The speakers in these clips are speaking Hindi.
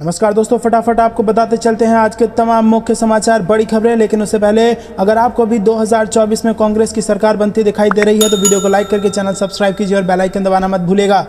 नमस्कार दोस्तों, फटाफट आपको बताते चलते हैं आज के तमाम मुख्य समाचार, बड़ी खबरें। लेकिन उससे पहले अगर आपको भी 2024 में कांग्रेस की सरकार बनती दिखाई दे रही है तो वीडियो को लाइक करके चैनल सब्सक्राइब कीजिए और बेल आइकन दबाना मत भूलिएगा।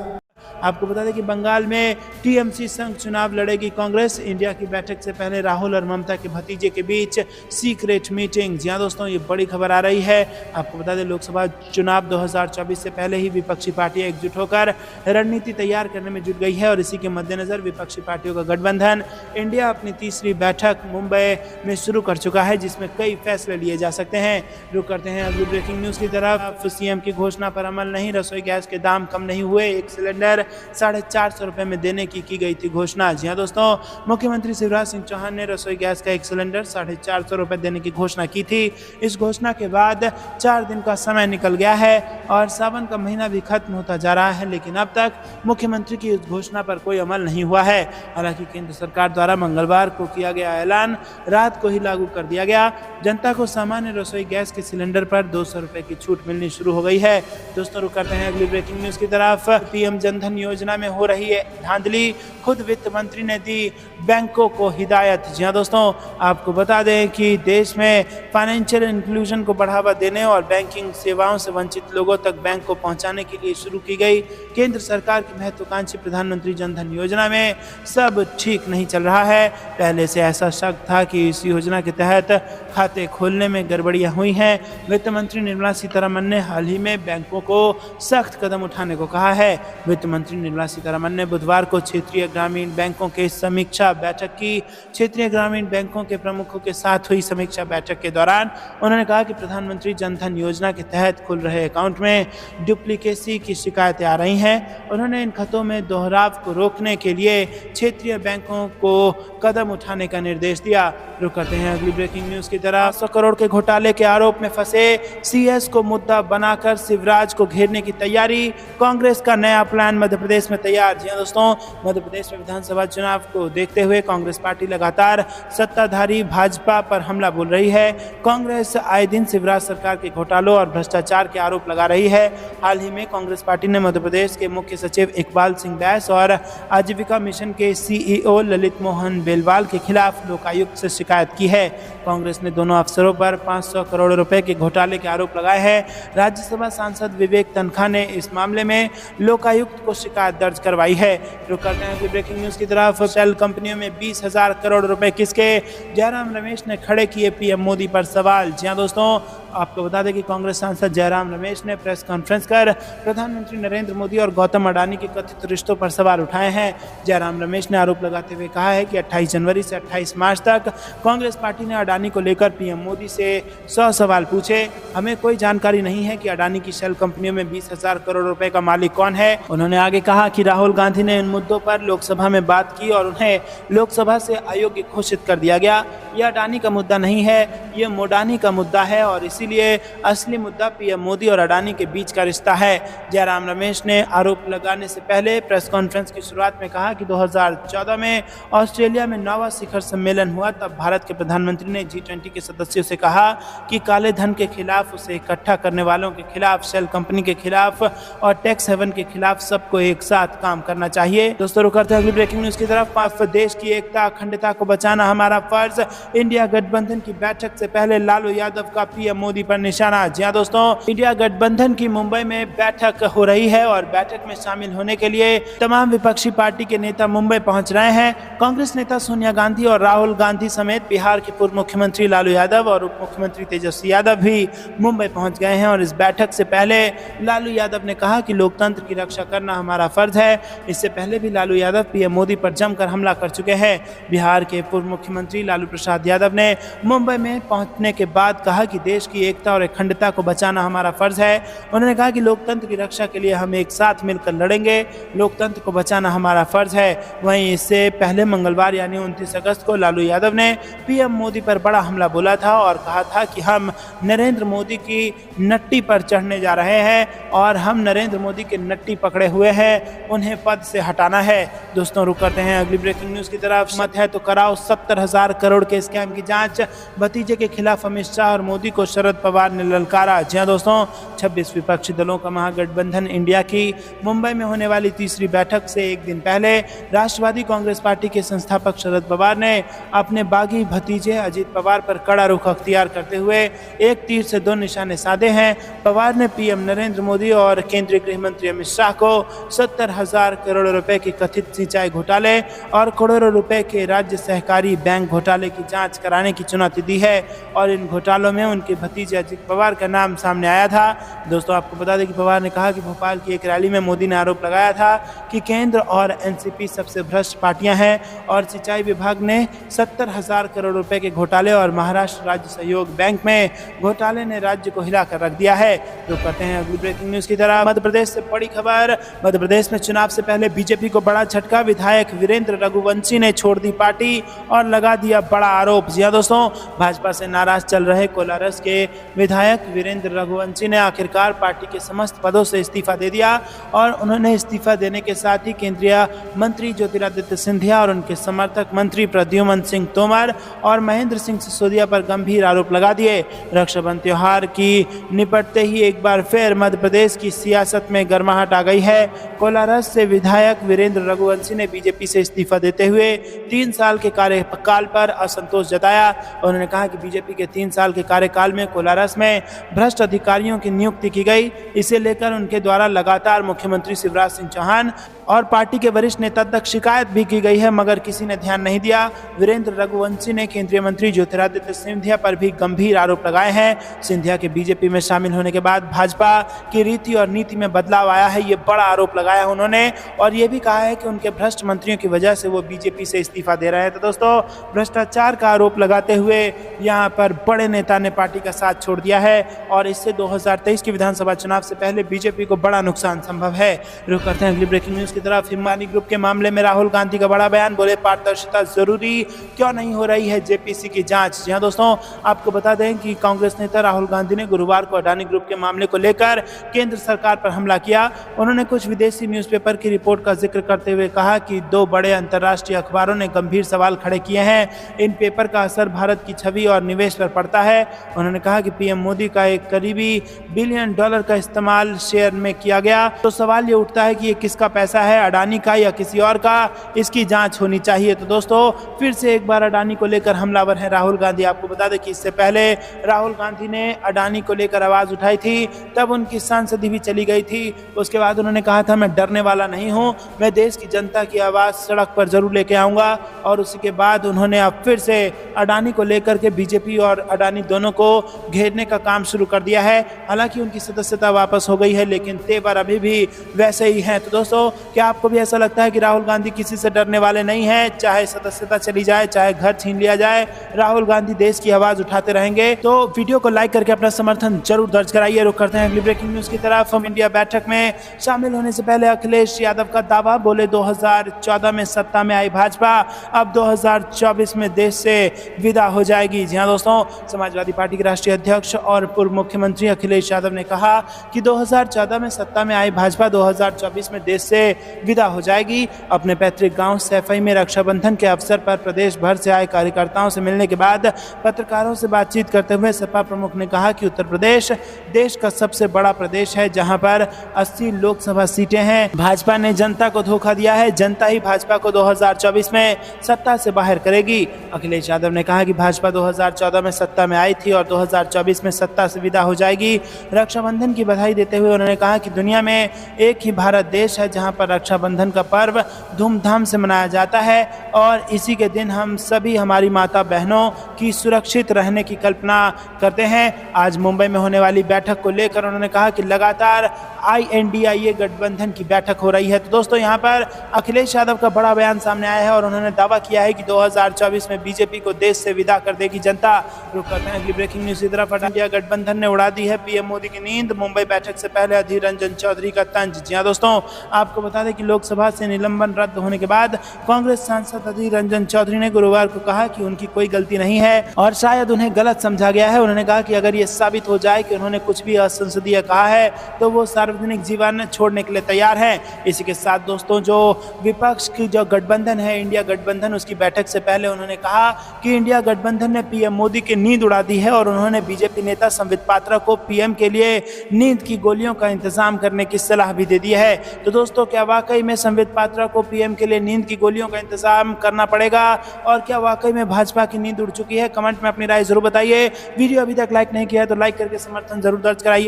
आपको बता दें कि बंगाल में टीएमसी संग चुनाव लड़ेगी कांग्रेस। इंडिया की बैठक से पहले राहुल और ममता के भतीजे के बीच सीक्रेट मीटिंग। जी हां दोस्तों, ये बड़ी खबर आ रही है। आपको बता दें, लोकसभा चुनाव 2024 से पहले ही विपक्षी पार्टियां एकजुट होकर रणनीति तैयार करने में जुट गई है और इसी के मद्देनजर विपक्षी पार्टियों का गठबंधन इंडिया अपनी तीसरी बैठक मुंबई में शुरू कर चुका है, जिसमें कई फैसले लिए जा सकते हैं। रुक करते हैं अगली ब्रेकिंग न्यूज की तरफ। सीएम की घोषणा पर अमल नहीं, रसोई गैस के दाम कम नहीं हुए, एक सिलेंडर 450 रुपए में देने की गई थी घोषणा। जी हां दोस्तों, मुख्यमंत्री शिवराज सिंह चौहान ने रसोई गैस का एक सिलेंडर 450 रुपए देने की घोषणा की थी। इस घोषणा के बाद 4 दिन का समय निकल गया है और सावन का महीना भी खत्म होता जा रहा है, लेकिन अब तक मुख्यमंत्री की इस घोषणा पर कोई अमल नहीं हुआ है। हालांकि केंद्र सरकार द्वारा मंगलवार को किया गया ऐलान रात को ही लागू कर दिया गया। जनता को सामान्य रसोई गैस के सिलेंडर पर 200 रुपए की छूट मिलनी शुरू हो गई है। दोस्तों, रुक करते हैं अगली ब्रेकिंग न्यूज की तरफ। पीएम जनधन योजना में हो रही है धांधली, खुद वित्त मंत्री ने दी बैंकों को हिदायत। जी हां दोस्तों, आपको बता दें कि देश में फाइनेंशियल इंक्लूजन को बढ़ावा देने और बैंकिंग सेवाओं से वंचित लोगों तक बैंक को पहुंचाने के लिए शुरू की गई केंद्र सरकार की महत्वाकांक्षी प्रधानमंत्री जनधन योजना में सब ठीक नहीं चल रहा है। पहले से ऐसा शक था कि इस योजना के तहत खाते खोलने में गड़बड़ियां हुई हैं। वित्त मंत्री निर्मला सीतारमण ने हाल ही में बैंकों को सख्त कदम उठाने को कहा है। वित्त मंत्री निर्मला सीतारमण ने बुधवार को क्षेत्रीय ग्रामीण बैंकों के समीक्षा बैठक की। क्षेत्रीय ग्रामीण बैंकों के प्रमुखों के साथ हुई समीक्षा बैठक के दौरान उन्होंने कहा कि प्रधानमंत्री जनधन योजना के तहत खुल रहे अकाउंट में डुप्लीकेसी की शिकायतें आ रही हैं। उन्होंने इन खातों में दोहराव को रोकने के लिए क्षेत्रीय बैंकों को कदम उठाने का निर्देश दिया। रुक करते हैं अगली ब्रेकिंग न्यूज की तरफ। 100 करोड़ के घोटाले के आरोप में फंसे सीएस को मुद्दा बनाकर शिवराज को घेरने की तैयारी। कांग्रेस का नया प्लान मध्य प्रदेश में तैयार। जी हां दोस्तों, मध्य प्रदेश में विधानसभा चुनाव को देखते हुए कांग्रेस पार्टी लगातार सत्ताधारी भाजपा पर हमला बोल रही है। कांग्रेस आए दिन शिवराज सरकार के घोटालों और भ्रष्टाचार के आरोप लगा रही है। हाल ही में कांग्रेस पार्टी ने मध्य प्रदेश के मुख्य सचिव इकबाल सिंह बैस और आजीविका मिशन के सीईओ ललित मोहन बेलवाल के खिलाफ लोकायुक्त से शिकायत की है। कांग्रेस ने दोनों अफसरों पर 500 करोड़ रुपए के घोटाले के आरोप लगाए हैं। राज्यसभा सांसद विवेक तनखा ने इस मामले में लोकायुक्त को शिकायत दर्ज करवाई है। रुक करते हैं ब्रेकिंग न्यूज की तरफ। शेल कंपनियों में 20,000 करोड़ रुपए किसके? जयराम रमेश ने खड़े किए पीएम मोदी पर सवाल। जी हां दोस्तों, आपको बता दें कि कांग्रेस सांसद जयराम रमेश ने प्रेस कॉन्फ्रेंस कर प्रधानमंत्री नरेंद्र मोदी और गौतम अडानी के कथित रिश्तों पर सवाल उठाए हैं। जयराम रमेश ने आरोप लगाते हुए कहा है कि 28 जनवरी से 28 मार्च तक कांग्रेस पार्टी ने अडानी को लेकर पीएम मोदी से 100 सवाल पूछे। हमें कोई जानकारी नहीं है कि अडानी की शेल कंपनियों में 20,000 करोड़ रुपए का मालिक कौन है। उन्होंने आगे कहा कि राहुल गांधी ने इन मुद्दों पर लोकसभा में बात की और उन्हें लोकसभा से अयोग्य घोषित कर दिया गया। यह अडानी का मुद्दा नहीं है, यह मोडानी का मुद्दा है और इसीलिए असली मुद्दा पीएम मोदी और अडानी के बीच का रिश्ता है। जयराम रमेश ने आरोप लगाने से पहले प्रेस कॉन्फ्रेंस की शुरुआत में कहा कि 2014 में ऑस्ट्रेलिया में 9वां शिखर सम्मेलन हुआ, तब भारत के प्रधानमंत्री ने G20 के सदस्यों से कहा कि काले धन के खिलाफ, उसे इकट्ठा करने वालों के खिलाफ, शेल कंपनी के खिलाफ और टैक्स हेवन के खिलाफ सबको एक साथ काम करना चाहिए। दोस्तों, रुक करते हैं अगली ब्रेकिंग न्यूज की तरफ। देश की एकता अखंडता को बचाना हमारा फर्ज। इंडिया गठबंधन की बैठक से पहले लालू यादव का पीएम मोदी पर निशाना। जी हां दोस्तों, इंडिया गठबंधन की मुंबई में बैठक हो रही है और बैठक में शामिल होने के लिए तमाम विपक्षी पार्टी के नेता मुंबई पहुंच रहे हैं। कांग्रेस नेता सोनिया गांधी और राहुल गांधी समेत बिहार के पूर्व मुख्यमंत्री लालू यादव और उप मुख्यमंत्री तेजस्वी यादव भी मुंबई पहुंच गए हैं और इस बैठक से पहले लालू यादव ने कहा कि लोकतंत्र की रक्षा करना हमारा फर्ज है। इससे पहले भी लालू यादव पीएम मोदी पर जमकर हमला कर चुके हैं। बिहार के पूर्व मुख्यमंत्री लालू प्रसाद यादव ने मुंबई में पहुंचने के बाद कहा कि देश की एकता और अखंडता को बचाना हमारा फर्ज है। उन्होंने कहा कि लोकतंत्र की रक्षा के लिए हम एक साथ मिलकर लड़ेंगे, लोकतंत्र को बचाना हमारा फर्ज है। वहीं इससे पहले मंगलवार यानी 29 अगस्त को लालू यादव ने पीएम मोदी पर बड़ा हमला बोला था और कहा था कि हम नरेंद्र मोदी की नट्टी पर चढ़ने जा रहे हैं और हम नरेंद्र मोदी के नट्टी पकड़े हुए हैं, उन्हें पद से हटाना है। दोस्तों, रुक करते हैं अगली ब्रेकिंग न्यूज की तरफ। मत है तो कराओ 70,000 करोड़ के स्कैम की जांच। भतीजे के खिलाफ अमित शाह और मोदी को शरद शरद पवार ने ललकारा। जी हां दोस्तों, 26 विपक्षी दलों का महागठबंधन इंडिया की मुंबई में होने वाली तीसरी बैठक से एक दिन पहले राष्ट्रवादी कांग्रेस पार्टी के संस्थापक शरद पवार ने अपने बागी भतीजे अजित पवार पर कड़ा रुख अख्तियार करते हुए एक तीर से दो निशाने साधे हैं। पवार ने पीएम नरेंद्र मोदी और केंद्रीय गृह मंत्री अमित शाह को 70,000 करोड़ रुपए के कथित सिंचाई घोटाले और करोड़ों रुपए के राज्य सहकारी बैंक घोटाले की जांच कराने की चुनौती दी है और इन घोटालों में उनके भतीजे अजित पवार का नाम सामने आया था। दोस्तों, आपको बता दें कि पवार ने कहा कि भोपाल की एक रैली में मोदी ने आरोप लगाया था कि केंद्र और एनसीपी सबसे भ्रष्ट पार्टियां हैं और सिंचाई विभाग ने 70,000 करोड़ रुपए के घोटाले और महाराष्ट्र राज्य सहयोग बैंक में घोटाले ने राज्य को हिलाकर रख दिया है। तो कहते हैं अगली ब्रेकिंग न्यूज की तरह। मध्य प्रदेश से बड़ी खबर। मध्य प्रदेश में चुनाव से पहले बीजेपी को बड़ा झटका। विधायक वीरेंद्र रघुवंशी ने छोड़ दी पार्टी और लगा दिया बड़ा आरोप। जी हां दोस्तों, भाजपा से नाराज चल रहे कोलारस के विधायक वीरेंद्र रघुवंशी ने आखिरकार पार्टी के समस्त पदों से इस्तीफा दे दिया और उन्होंने इस्तीफा देने के साथ ही केंद्रीय मंत्री ज्योतिरादित्य सिंधिया और उनके समर्थक मंत्री प्रद्युम्न सिंह तोमर और महेंद्र सिंह सिसोदिया पर गंभीर आरोप लगा दिए। रक्षाबंधन त्योहार की निपटते ही एक बार फिर मध्य प्रदेश की सियासत में गर्माहट आ गई है। कोलारस से विधायक वीरेंद्र रघुवंशी ने बीजेपी से इस्तीफा देते हुए 3 साल के कार्यकाल पर असंतोष जताया। उन्होंने कहा कि बीजेपी के 3 साल के कार्यकाल में कोलारस में भ्रष्ट अधिकारियों की नियुक्ति की गई। इसे लेकर उनके द्वारा लगातार मुख्यमंत्री शिवराज सिंह चौहान और पार्टी के वरिष्ठ नेता तक शिकायत भी की गई है, मगर किसी ने ध्यान नहीं दिया। वीरेंद्र रघुवंशी ने केंद्रीय मंत्री ज्योतिरादित्य सिंधिया पर भी गंभीर आरोप लगाए हैं। सिंधिया के बीजेपी में शामिल होने के बाद भाजपा की रीति और नीति में बदलाव आया है, ये बड़ा आरोप लगाया उन्होंने और ये भी कहा है कि उनके भ्रष्ट मंत्रियों की वजह से वो बीजेपी से इस्तीफा दे रहे हैं। तो दोस्तों, भ्रष्टाचार का आरोप लगाते हुए यहाँ पर बड़े नेता ने पार्टी का साथ छोड़ दिया है और इससे 2023 के विधानसभा चुनाव से पहले बीजेपी को बड़ा नुकसान संभव है। रुक करते हैं अगली ब्रेकिंग न्यूज की तरफ। हिमानी ग्रुप के मामले में राहुल गांधी का बड़ा बयान। बोले, पारदर्शिता जरूरी, क्यों नहीं हो रही है जेपीसी की जांच। जी हां दोस्तों, आपको बता दें कि कांग्रेस नेता राहुल गांधी ने गुरुवार को अडानी ग्रुप के मामले को लेकर केंद्र सरकार पर हमला किया। उन्होंने कुछ विदेशी न्यूज़पेपर की रिपोर्ट का जिक्र करते हुए कहा कि 2 बड़े अंतर्राष्ट्रीय अखबारों ने गंभीर सवाल खड़े किए हैं। इन पेपर का असर भारत की छवि और निवेश पर पड़ता है। उन्होंने कहा कि पीएम मोदी का एक करीबी $1 बिलियन का इस्तेमाल शेयर में किया गया, तो सवाल ये उठता है कि ये किसका पैसा है, अडानी का या किसी और का। इसकी जांच होनी चाहिए। तो दोस्तों, फिर से एक बार अडानी को लेकर हमलावर है राहुल गांधी। आपको बता दें कि इससे पहले राहुल गांधी ने अडानी को लेकर आवाज उठाई थी, तब उनकी सांसदी भी चली गई थी। उसके बाद उन्होंने कहा था, मैं डरने वाला नहीं हूं, मैं देश की जनता की आवाज सड़क पर जरूर लेके आऊंगा। और उसी के बाद उन्होंने अब फिर से अडानी को लेकर के बीजेपी और अडानी दोनों को घेरने का काम शुरू कर दिया है। हालांकि उनकी सदस्यता वापस हो गई है, लेकिन तेवर अभी भी वैसे ही हैं। तो दोस्तों, क्या आपको भी ऐसा लगता है कि राहुल गांधी किसी से डरने वाले नहीं हैं? चाहे सदस्यता चली जाए, चाहे घर छीन लिया जाए, राहुल गांधी देश की आवाज उठाते रहेंगे। तो वीडियो को लाइक करके अपना समर्थन जरूर दर्ज कराइए। रुक करते हैं अगली ब्रेकिंग न्यूज की तरफ। हम इंडिया बैठक में शामिल होने से पहले अखिलेश यादव का दावा। बोले, 2014 में सत्ता में आई भाजपा अब 2024 में देश से विदा हो जाएगी। जी हां दोस्तों, समाजवादी पार्टी के राष्ट्रीय अध्यक्ष और पूर्व मुख्यमंत्री अखिलेश यादव ने कहा कि 2014 में सत्ता में आई भाजपा 2024 में देश से विदा हो जाएगी। अपने पैतृक गांव सैफई में रक्षाबंधन के अवसर पर प्रदेश भर से आए कार्यकर्ताओं से मिलने के बाद पत्रकारों से बातचीत करते हुए सपा प्रमुख ने कहा कि उत्तर प्रदेश देश का सबसे बड़ा प्रदेश है, जहां पर 80 लोकसभा सीटें हैं। भाजपा ने जनता को धोखा दिया है, जनता ही भाजपा को 2024 में सत्ता से बाहर करेगी। अखिलेश यादव ने कहा कि भाजपा 2014 में सत्ता में आई थी और 2024 में सत्ता से विदा हो जाएगी। रक्षाबंधन की बधाई देते हुए उन्होंने कहा कि दुनिया में एक ही भारत देश है जहां पर रक्षाबंधन का पर्व धूमधाम से मनाया जाता है और इसी के दिन हम सभी हमारी माता बहनों की सुरक्षित रहने की कल्पना करते हैं। आज मुंबई में होने वाली बैठक को लेकर उन्होंने कहा कि लगातार INDIA गठबंधन की बैठक हो रही है। तो दोस्तों, यहाँ पर अखिलेश यादव का बड़ा बयान सामने आया है और उन्होंने दावा किया है कि 2024 में बीजेपी को देश से विदा कर देगी जनता। रुक करते हैं अगली ब्रेकिंग न्यूज की तरफ। इंडिया गठबंधन ने उड़ा दी है पीएम मोदी की नींद। मुंबई बैठक से पहले अधीर रंजन चौधरी का तंज। जी हां दोस्तों, आपको बता दें कि लोकसभा से निलंबन रद्द होने के बाद कांग्रेस सांसद अधीर रंजन चौधरी ने गुरुवार को कहा कि उनकी कोई गलती नहीं है और शायद उन्हें गलत समझा गया है। उन्होंने कहा कि अगर ये साबित हो जाए कि उन्होंने कुछ भी असंसदीय कहा है तो वो सार्वजनिक जीवन छोड़ने के लिए तैयार हैं। इसी के साथ दोस्तों, जो विपक्ष की जो गठबंधन है, इंडिया गठबंधन, उसकी बैठक से पहले उन्होंने कहा कि इंडिया गठबंधन ने पीएम मोदी की नींद उड़ा दी है और उन्होंने बीजेपी नेता संबित पात्रा को पीएम के लिए नींद की गोलियों का इंतजाम करने की सलाह भी दे दी है। तो दोस्तों, क्या वाकई में संबित पात्रा को पीएम के लिए नींद की गोलियों का इंतजाम करना पड़ेगा और क्या वाकई में भाजपा की नींद उड़ चुकी है? कमेंट में अपनी राय जरूर बताइए। वीडियो अभी तक लाइक नहीं किया है तो लाइक करके समर्थन जरूर दर्ज कराइए।